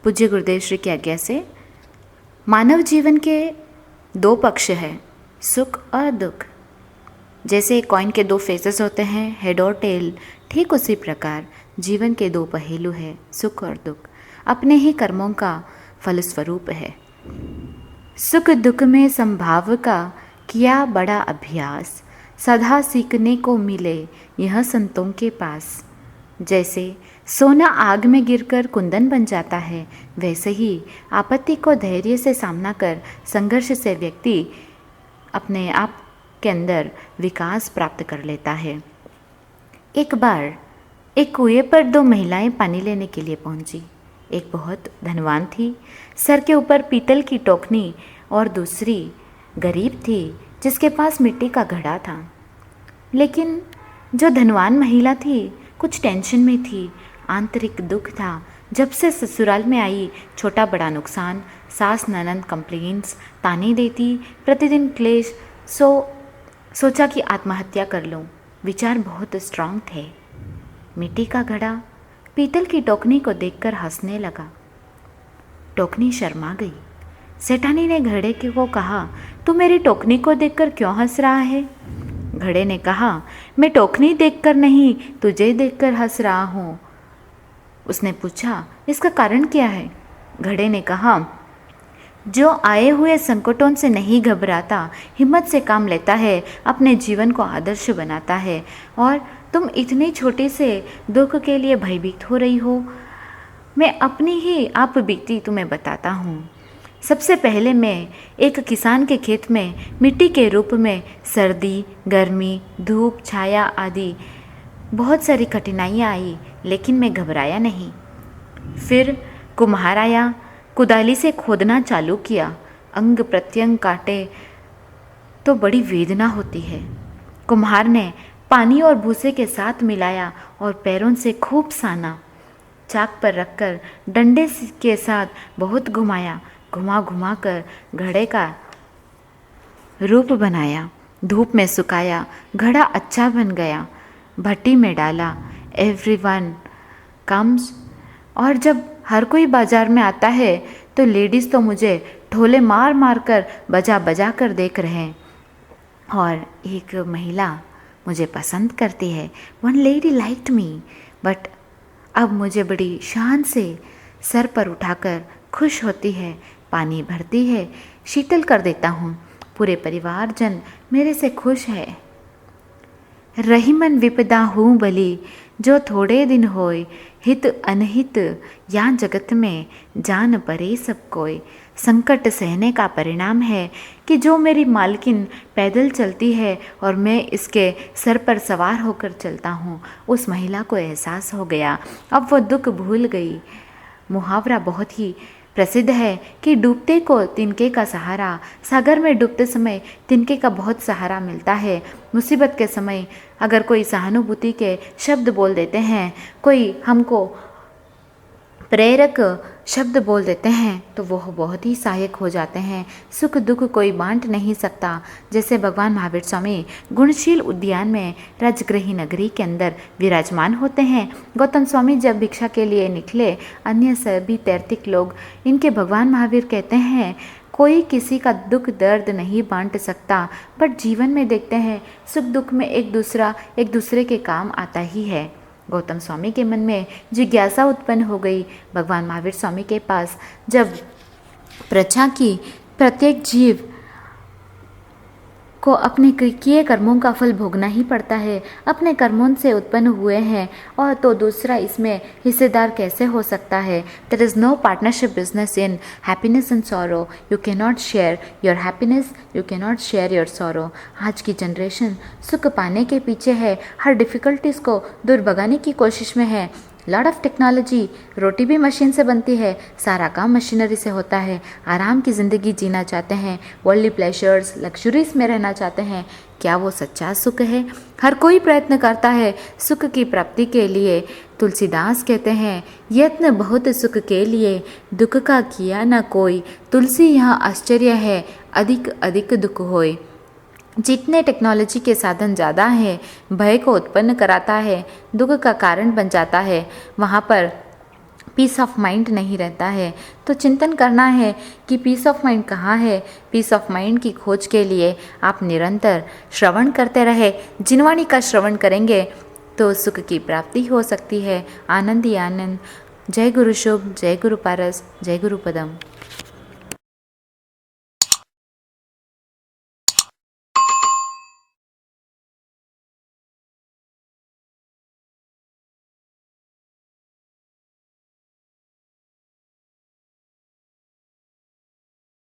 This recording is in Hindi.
पूज्य गुरुदेव श्री की आज्ञा से मानव जीवन के दो पक्ष हैं, सुख और दुख। जैसे कॉइन के दो फेसेस होते हैं, हेड और टेल, ठीक उसी प्रकार जीवन के दो पहलू हैं, सुख और दुख। अपने ही कर्मों का फलस्वरूप है। सुख दुख में संभाव का किया बड़ा अभ्यास, सदा सीखने को मिले यह संतों के पास। जैसे सोना आग में गिरकर कुंदन बन जाता है, वैसे ही आपत्ति को धैर्य से सामना कर संघर्ष से व्यक्ति अपने आप के अंदर विकास प्राप्त कर लेता है। एक बार एक कुएं पर दो महिलाएं पानी लेने के लिए पहुंची। एक बहुत धनवान थी, सर के ऊपर पीतल की टोकनी, और दूसरी गरीब थी जिसके पास मिट्टी का घड़ा था। लेकिन जो धनवान महिला थी कुछ टेंशन में थी, आंतरिक दुख था। जब से ससुराल में आई, छोटा बड़ा नुकसान, सास ननद कंप्लेंट्स, ताने देती, प्रतिदिन क्लेश। सोचा कि आत्महत्या कर लूं। विचार बहुत स्ट्रांग थे। मिट्टी का घड़ा पीतल की टोकनी को देखकर हंसने लगा। टोकनी शर्मा गई। सेठानी ने घड़े को कहा, तू मेरी टोकनी को देखकर क्यों हंस रहा है? घड़े ने कहा, मैं टोकनी देखकर नहीं, तुझे देखकर हंस रहा हूँ। उसने पूछा, इसका कारण क्या है? घड़े ने कहा, जो आए हुए संकटों से नहीं घबराता, हिम्मत से काम लेता है, अपने जीवन को आदर्श बनाता है, और तुम इतने छोटे से दुख के लिए भयभीत हो रही हो। मैं अपनी ही आप बीती तुम्हें बताता हूँ। सबसे पहले मैं एक किसान के खेत में मिट्टी के रूप में सर्दी, गर्मी, धूप, छाया आदि बहुत सारी कठिनाइयाँ आई, लेकिन मैं घबराया नहीं। फिर कुम्हार आया, कुदाली से खोदना चालू किया। अंग प्रत्यंग काटे तो बड़ी वेदना होती है। कुम्हार ने पानी और भूसे के साथ मिलाया और पैरों से खूब साना। चाक पर रखकर डंडे के साथ बहुत घुमाया। घुमा घुमा कर घड़े का रूप बनाया। धूप में सुखाया, घड़ा अच्छा बन गया। भट्टी में डाला। Everyone comes. और जब हर कोई बाजार में आता है तो लेडीज़ तो मुझे ढोले मार मार कर बजा बजा कर देख रहे हैं। और एक महिला मुझे पसंद करती है। One lady liked me, but अब मुझे बड़ी शान से सर पर उठाकर खुश होती है, पानी भरती है, शीतल कर देता हूँ। पूरे परिवारजन मेरे से खुश है। रही मन विपदा हूँ भली, जो थोड़े दिन होए, हित अनहित या जगत में जान परे सब कोई। संकट सहने का परिणाम है कि जो मेरी मालकिन पैदल चलती है और मैं इसके सर पर सवार होकर चलता हूँ। उस महिला को एहसास हो गया, अब वो दुख भूल गई। मुहावरा बहुत ही प्रसिद्ध है कि डूबते को तिनके का सहारा। सागर में डूबते समय तिनके का बहुत सहारा मिलता है। मुसीबत के समय अगर कोई सहानुभूति के शब्द बोल देते हैं, कोई हमको प्रेरक शब्द बोल देते हैं, तो वह बहुत ही सहायक हो जाते हैं। सुख दुख कोई बांट नहीं सकता। जैसे भगवान महावीर स्वामी गुणशील उद्यान में राजगृही नगरी के अंदर विराजमान होते हैं। गौतम स्वामी जब भिक्षा के लिए निकले, अन्य सभी तैर्तिक लोग, इनके भगवान महावीर कहते हैं, कोई किसी का दुख दर्द नहीं बांट सकता, बट जीवन में देखते हैं सुख दुख में एक दूसरे के काम आता ही है। गौतम स्वामी के मन में जिज्ञासा उत्पन्न हो गई। भगवान महावीर स्वामी के पास जब प्रजा की प्रत्येक जीव को अपने किए कर्मों का फल भोगना ही पड़ता है, अपने कर्मों से उत्पन्न हुए हैं, और तो दूसरा इसमें हिस्सेदार कैसे हो सकता है? There is no partnership business in happiness and sorrow. You can not share your happiness, you can not share your sorrow. आज की जनरेशन सुख पाने के पीछे है, हर डिफ़िकल्टीज़ को दूर भगाने की कोशिश में है। लॉट ऑफ टेक्नोलॉजी, रोटी भी मशीन से बनती है, सारा काम मशीनरी से होता है। आराम की ज़िंदगी जीना चाहते हैं, वर्ल्डली प्लेजर्स, लग्जरीज में रहना चाहते हैं। क्या वो सच्चा सुख है? हर कोई प्रयत्न करता है सुख की प्राप्ति के लिए। तुलसीदास कहते हैं, यत्न बहुत सुख के लिए, दुख का किया न कोई। तुलसी यहाँ आश्चर्य है, अधिक अधिक दुख होए। जितने टेक्नोलॉजी के साधन ज़्यादा हैं, भय को उत्पन्न कराता है, दुख का कारण बन जाता है। वहाँ पर पीस ऑफ माइंड नहीं रहता है। तो चिंतन करना है कि पीस ऑफ माइंड कहाँ है। पीस ऑफ माइंड की खोज के लिए आप निरंतर श्रवण करते रहे। जिनवाणी का श्रवण करेंगे तो सुख की प्राप्ति हो सकती है। आनंद ही आनंद। जय गुरु शुभ, जय गुरु पारस, जय गुरु पदम।